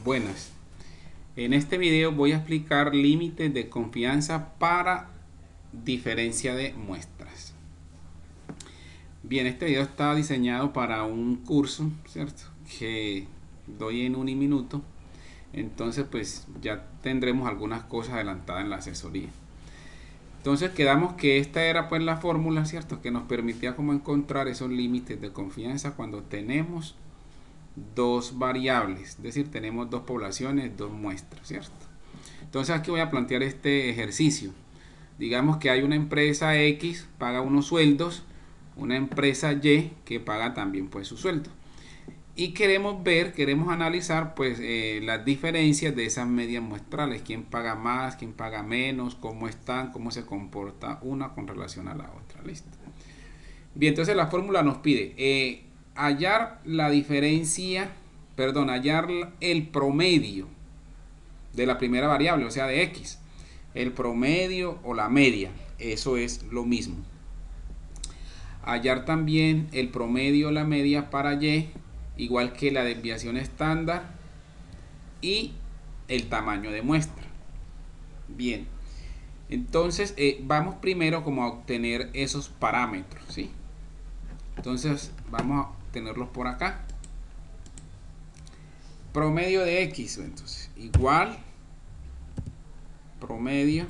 Buenas. En este video voy a explicar límites de confianza para diferencia de muestras. Bien, este video está diseñado para un curso, ¿cierto? Que doy en un minuto. Entonces, pues ya tendremos algunas cosas adelantadas en la asesoría. Entonces quedamos que esta era pues la fórmula, ¿cierto? Que nos permitía como encontrar esos límites de confianza cuando tenemos dos variables, es decir, tenemos dos poblaciones, dos muestras, ¿cierto? Entonces aquí voy a plantear este ejercicio. Digamos que hay una empresa X, paga unos sueldos, una empresa Y que paga también pues su sueldo. Y queremos analizar pues las diferencias de esas medias muestrales, quién paga más, quién paga menos, cómo están, cómo se comporta una con relación a la otra, listo. Bien, entonces la fórmula nos pide hallar la diferencia, perdón, hallar el promedio de la primera variable, o sea, de X. El promedio o la media, eso es lo mismo. Hallar también el promedio o la media para Y, igual que la desviación estándar y el tamaño de muestra. Bien, entonces vamos primero como a obtener esos parámetros, ¿sí? Entonces vamos a tenerlos por acá. Promedio de X, entonces igual promedio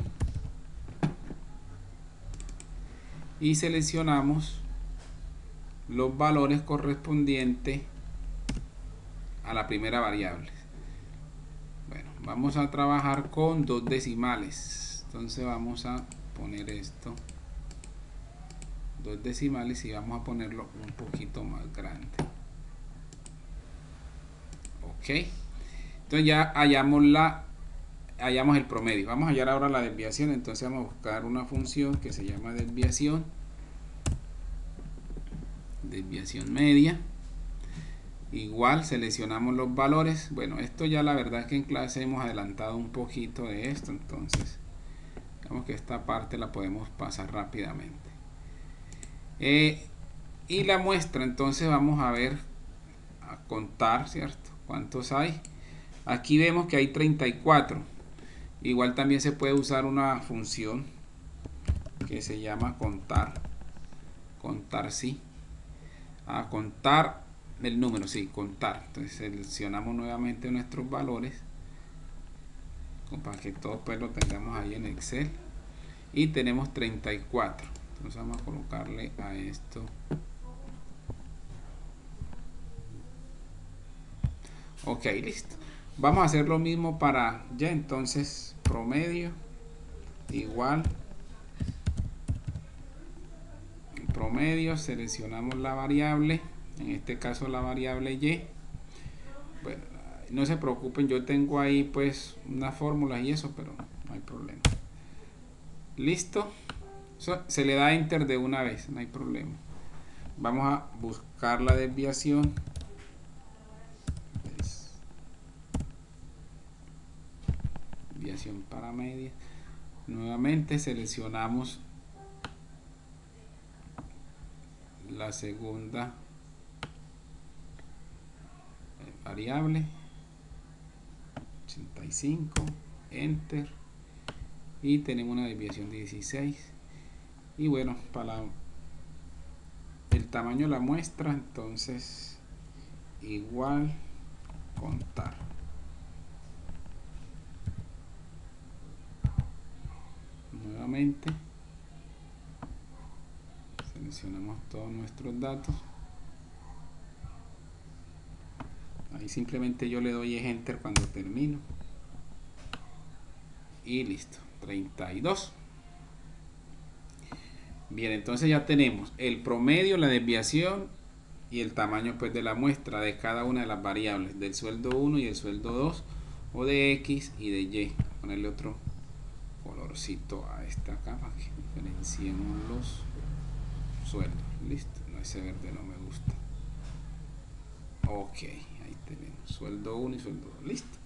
y seleccionamos los valores correspondientes a la primera variable. Bueno, vamos a trabajar con dos decimales, entonces vamos a poner esto dos decimales y vamos a ponerlo un poquito más grande. Ok, entonces ya hallamos el promedio. Vamos a hallar ahora la desviación. Entonces vamos a buscar una función que se llama desviación media. Igual seleccionamos los valores. Bueno, esto ya la verdad es que en clase hemos adelantado un poquito de esto, entonces digamos que esta parte la podemos pasar rápidamente. Y la muestra, entonces vamos a ver, a contar, ¿cierto? ¿Cuántos hay? Aquí vemos que hay 34. Igual también se puede usar una función que se llama contar. Contar sí. A contar el número, sí, contar. Entonces seleccionamos nuevamente nuestros valores para que todo pues lo tengamos ahí en Excel. Y tenemos 34. Entonces vamos a colocarle a esto. Ok, listo. Vamos a hacer lo mismo para Y. Entonces promedio igual promedio, seleccionamos la variable, en este caso la variable Y. Bueno, no se preocupen, yo tengo ahí pues unas fórmulas y eso, pero no hay problema. Listo, se le da enter de una vez, no hay problema. Vamos a buscar la desviación. Desviación para media. Nuevamente seleccionamos la segunda variable, 85, enter, y tenemos una desviación de 16. Y bueno, para el tamaño de la muestra, entonces igual contar. Nuevamente seleccionamos todos nuestros datos. Ahí simplemente yo le doy enter cuando termino. Y listo, 32. Bien, entonces ya tenemos el promedio, la desviación y el tamaño pues de la muestra de cada una de las variables, del sueldo 1 y el sueldo 2, o de X y de Y. Ponerle otro colorcito a esta acá para que diferenciemos los sueldos. Listo, no, ese verde no me gusta. Ok, ahí tenemos sueldo 1 y sueldo 2. Listo.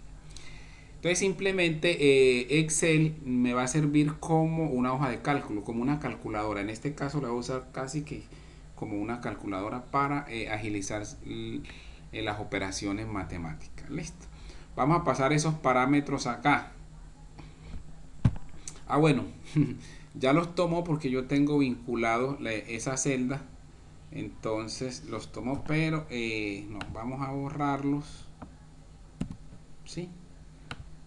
Entonces simplemente Excel me va a servir como una hoja de cálculo, como una calculadora. En este caso la voy a usar casi que como una calculadora para agilizar las operaciones matemáticas. Listo. Vamos a pasar esos parámetros acá. Ah, bueno, ya los tomó porque yo tengo vinculado esa celda. Entonces los tomó, pero no, vamos a borrarlos, ¿sí?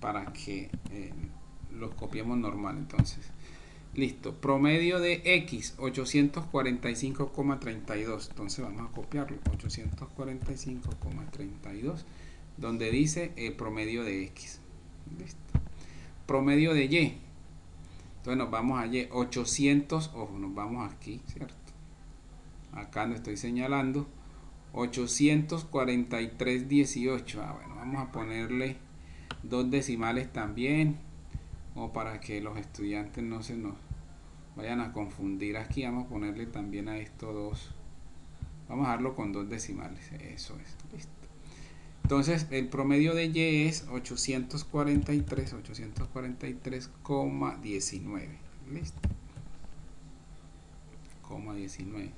Para que los copiemos normal. Entonces, listo. Promedio de X, 845,32. Entonces vamos a copiarlo, 845,32, donde dice promedio de X. Listo. Promedio de Y. Entonces nos vamos a Y, 800, ojo, nos vamos aquí, ¿cierto? Acá no estoy señalando, 843,18. Ah, bueno, vamos a ponerle dos decimales también, como para que los estudiantes no se nos vayan a confundir aquí. Vamos a ponerle también a esto dos, vamos a dejarlo con dos decimales, eso es, listo. Entonces el promedio de Y es 843,19, listo, coma 19.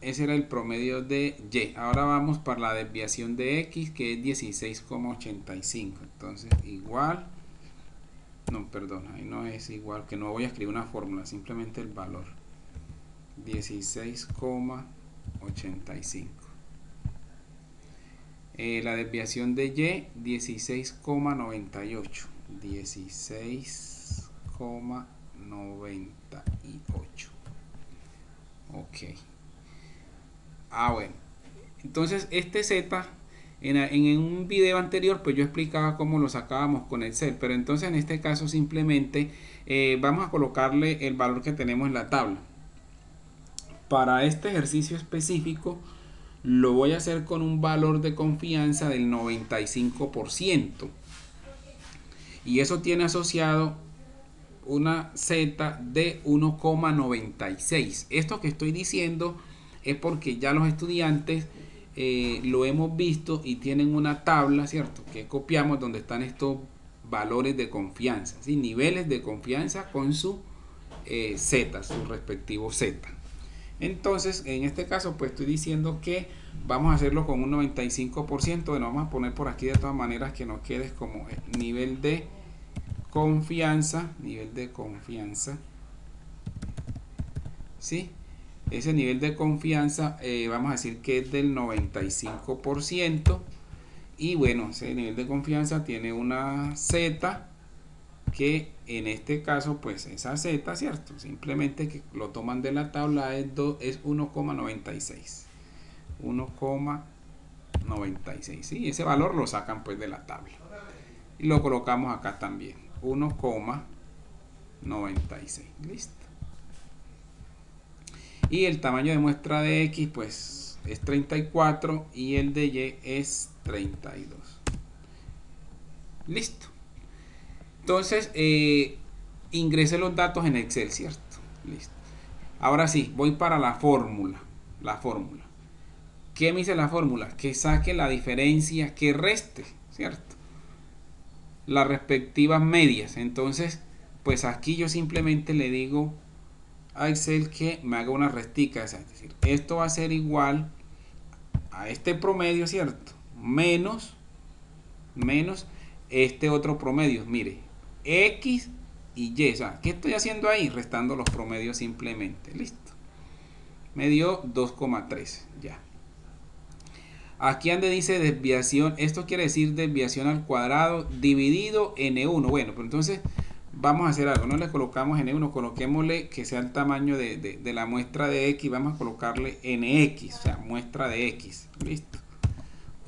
Ese era el promedio de Y. Ahora vamos para la desviación de X, que es 16,85. Entonces igual, no, perdón, ahí no es igual, que no voy a escribir una fórmula, simplemente el valor, 16,85. La desviación de Y, 16,98. 16,98. Ok. Ah, bueno. Entonces este Z, en un video anterior, pues yo explicaba cómo lo sacábamos con Excel. Pero entonces en este caso simplemente vamos a colocarle el valor que tenemos en la tabla. Para este ejercicio específico lo voy a hacer con un valor de confianza del 95%. Y eso tiene asociado una Z de 1,96. Esto que estoy diciendo es porque ya los estudiantes lo hemos visto y tienen una tabla, ¿cierto? Que copiamos, donde están estos valores de confianza, ¿sí? Niveles de confianza con su Z, su respectivo Z. Entonces, en este caso, pues estoy diciendo que vamos a hacerlo con un 95%. Bueno, vamos a poner por aquí de todas maneras que no quede como nivel de confianza, ¿sí? Ese nivel de confianza vamos a decir que es del 95%. Y bueno, ese nivel de confianza tiene una Z, que en este caso pues esa Z, ¿cierto? Simplemente que lo toman de la tabla, es 1,96. 1,96, ¿sí? Ese valor lo sacan pues de la tabla y lo colocamos acá también, 1,96. Listo. Y el tamaño de muestra de X pues es 34 y el de Y es 32. Listo. Entonces ingrese los datos en Excel, ¿cierto? Listo. Ahora sí, voy para la fórmula. ¿Qué me dice la fórmula? Que saque la diferencia, que reste, ¿cierto? Las respectivas medias. Entonces, pues aquí yo simplemente le digo a Excel que me haga una restica. Es decir, esto va a ser igual a este promedio, ¿cierto? Menos este otro promedio. Mire, X y Y. O sea, ¿qué estoy haciendo ahí? Restando los promedios simplemente. Listo. Me dio 2,3. Ya. Aquí donde dice desviación, esto quiere decir desviación al cuadrado dividido N1. Bueno, pues entonces vamos a hacer algo. No le colocamos N1, coloquémosle que sea el tamaño de la muestra de X. Vamos a colocarle NX, o sea, muestra de X. Listo.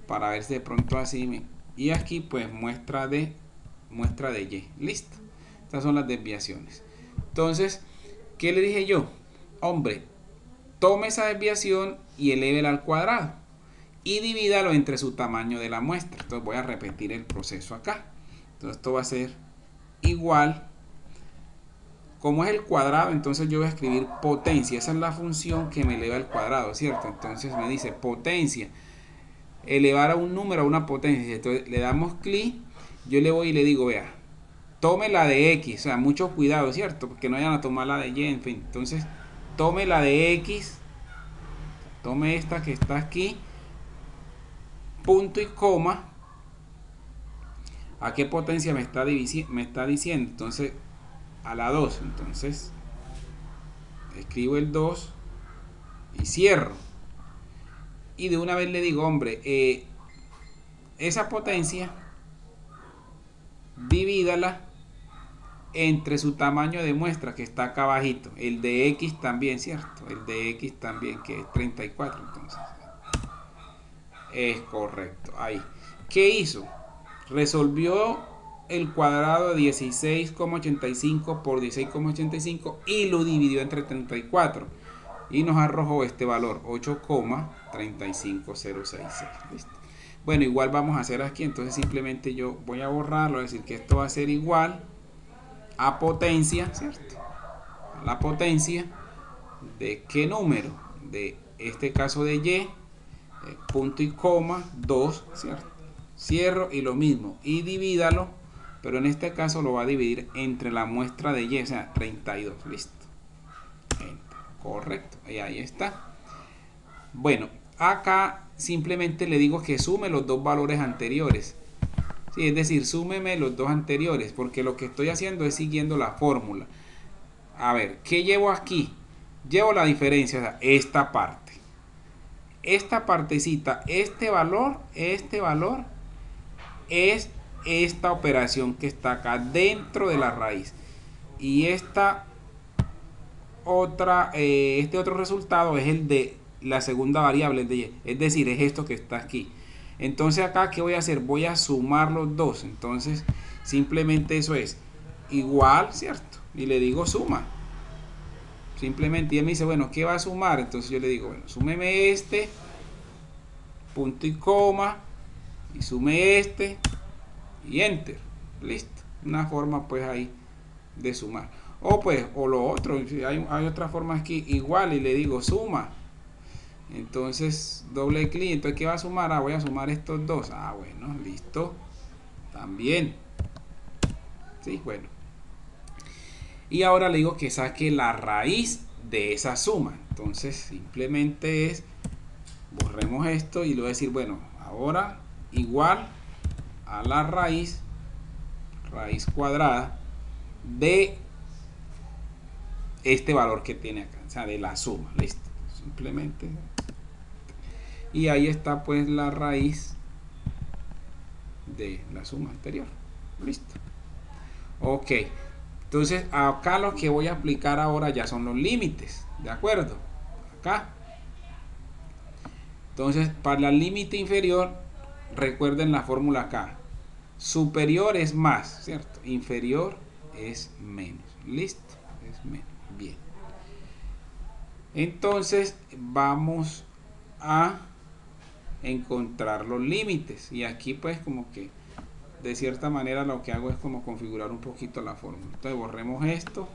Para ver si de pronto así. Y aquí pues muestra de Y. Listo. Estas son las desviaciones. Entonces, ¿qué le dije yo? Hombre, tome esa desviación y elévela al cuadrado y divídalo entre su tamaño de la muestra. Entonces voy a repetir el proceso acá. Entonces esto va a ser igual, como es el cuadrado, entonces yo voy a escribir potencia. Esa es la función que me eleva al cuadrado, ¿cierto? Entonces me dice potencia, elevar a un número a una potencia. Entonces le damos clic, yo le voy y le digo, vea, tome la de X, o sea, mucho cuidado, ¿cierto? Porque no vayan a tomar la de Y, en fin. Entonces tome la de X, tome esta que está aquí, punto y coma. ¿A qué potencia me está diciendo? Entonces, a la 2. Entonces, escribo el 2 y cierro. Y de una vez le digo, hombre, esa potencia, divídala entre su tamaño de muestra que está acá abajito. El de X también, ¿cierto? El de X también, que es 34. Entonces, es correcto. Ahí. ¿Qué hizo? Resolvió el cuadrado de 16,85 por 16,85 y lo dividió entre 34 y nos arrojó este valor, 8,35066. ¿Listo? Bueno, igual vamos a hacer aquí, entonces simplemente yo voy a borrarlo, es decir que esto va a ser igual a potencia, ¿cierto? A la potencia de qué número, de este caso de Y, punto y coma 2, ¿cierto? Cierro y lo mismo, y divídalo, pero en este caso lo va a dividir entre la muestra de Y, o sea, 32, listo. Correcto, y ahí está. Bueno, acá simplemente le digo que sume los dos valores anteriores. Sí, es decir, súmeme los dos anteriores, porque lo que estoy haciendo es siguiendo la fórmula. A ver, ¿qué llevo aquí? Llevo la diferencia, o sea, esta parte. Esta partecita, este valor es esta operación que está acá dentro de la raíz. Y esta otra, este otro resultado es el de la segunda variable, el de Y. Es decir, es esto que está aquí. Entonces acá, ¿qué voy a hacer? Voy a sumar los dos. Entonces, simplemente eso es igual, ¿cierto? Y le digo suma. Simplemente, y él me dice, bueno, ¿qué va a sumar? Entonces yo le digo, bueno, súmeme este, punto y coma, y sume este, y enter. Listo. Una forma, pues, ahí de sumar. O pues, o lo otro, hay otra forma aquí, igual, y le digo suma. Entonces, doble clic. Entonces, ¿qué va a sumar? Ah, voy a sumar estos dos. Ah, bueno, listo. También. Sí, bueno. Y ahora le digo que saque la raíz de esa suma. Entonces, simplemente es, borremos esto y le voy a decir, bueno, ahora igual a la raíz cuadrada de este valor que tiene acá, o sea, de la suma. Listo. Simplemente. Y ahí está pues la raíz de la suma anterior. Listo. Ok. Entonces acá lo que voy a aplicar ahora ya son los límites. ¿De acuerdo? Acá. Entonces para el límite inferior, recuerden la fórmula acá. Superior es más, ¿cierto? Inferior es menos. Listo. Es menos. Bien. Entonces vamos a encontrar los límites, y aquí pues como que de cierta manera lo que hago es como configurar un poquito la fórmula. Entonces borremos esto,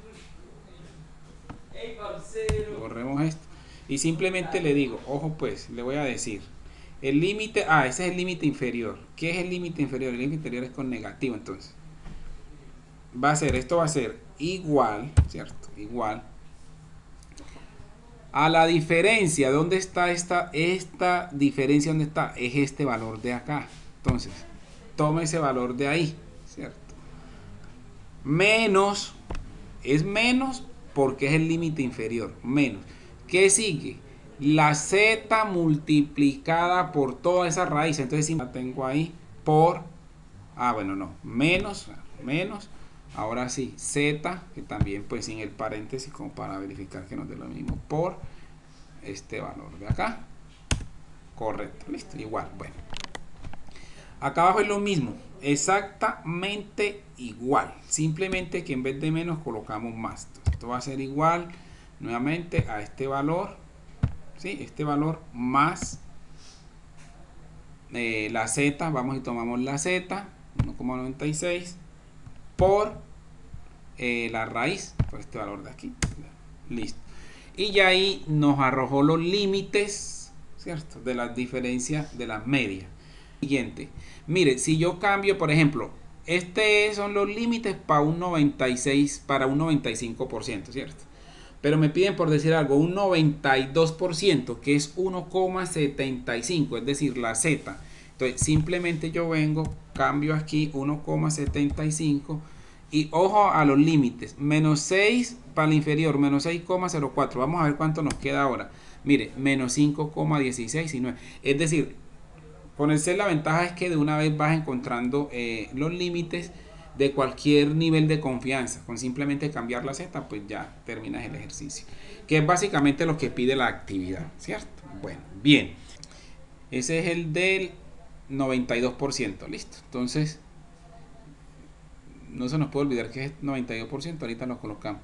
y simplemente le digo, ojo pues, le voy a decir el límite, ese es el límite inferior. ¿Qué es el límite inferior? El límite inferior es con negativo. Entonces esto va a ser igual, ¿cierto? Igual a la diferencia. ¿Dónde está esta diferencia? ¿Dónde está? Es este valor de acá. Entonces, toma ese valor de ahí, ¿cierto? Menos, es menos porque es el límite inferior. Menos. ¿Qué sigue? La z multiplicada por toda esa raíz. Entonces, si la tengo ahí por, bueno, no, menos, ahora sí, z, que también pues sin el paréntesis, como para verificar que nos dé lo mismo, por este valor de acá. Correcto, listo, igual. Bueno, acá abajo es lo mismo, exactamente igual, simplemente que en vez de menos colocamos más. Entonces, esto va a ser igual nuevamente a este valor, ¿sí? Este valor más la z, vamos y tomamos la z, 1,96 por la raíz, por este valor de aquí. Listo. Y ya ahí nos arrojó los límites, ¿cierto? De las diferencias de las medias. Siguiente. Mire, si yo cambio, por ejemplo, son los límites para un 96, para un 95%, ¿cierto? Pero me piden, por decir algo, un 92%, que es 1,75, es decir, la z. Entonces simplemente yo vengo, cambio aquí 1,75 y ojo a los límites, menos 6 para el inferior, menos 6,04. Vamos a ver cuánto nos queda ahora. Mire, menos 5,16 y 9. Es decir, con el C la ventaja es que de una vez vas encontrando los límites de cualquier nivel de confianza. Con simplemente cambiar la Z, pues ya terminas el ejercicio. Que es básicamente lo que pide la actividad, ¿cierto? Bueno, bien. Ese es el del 92%, listo. Entonces, no se nos puede olvidar que es 92%, ahorita lo colocamos.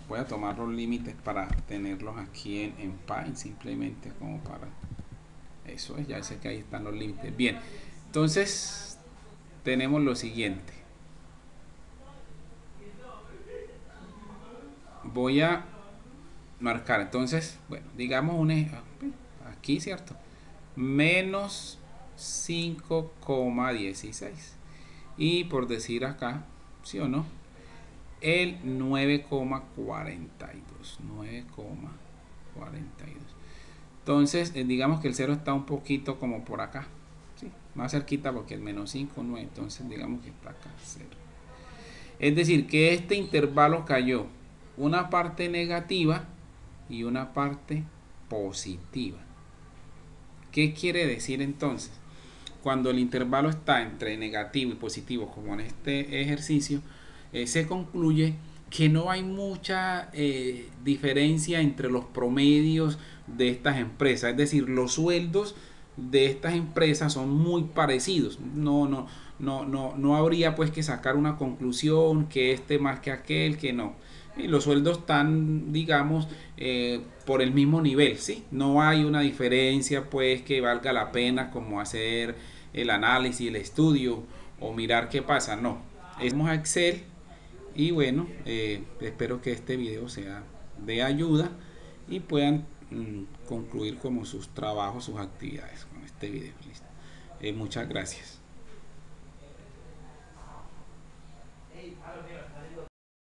Voy a tomar los límites para tenerlos aquí en Paint, simplemente como para... Eso es, ya sé que ahí están los límites. Bien, entonces tenemos lo siguiente. Voy a marcar, entonces, bueno, digamos aquí, ¿cierto? Menos 5,16. Y por decir acá, ¿sí o no? El 9,42. Entonces, digamos que el 0 está un poquito como por acá, ¿sí? Más cerquita porque el menos 5, 9. Entonces, digamos que está acá, 0. Es decir, que este intervalo cayó una parte negativa y una parte positiva. ¿Qué quiere decir entonces? Cuando el intervalo está entre negativo y positivo, como en este ejercicio, se concluye que no hay mucha diferencia entre los promedios de estas empresas. Es decir, los sueldos de estas empresas son muy parecidos. No habría pues que sacar una conclusión que este más que aquel, que no. Y los sueldos están, digamos, por el mismo nivel, ¿sí? No hay una diferencia pues que valga la pena como hacer el análisis, el estudio o mirar qué pasa, no. Vamos a Excel y bueno, espero que este video sea de ayuda y puedan concluir como sus trabajos, sus actividades con este video. ¿Listo? Muchas gracias.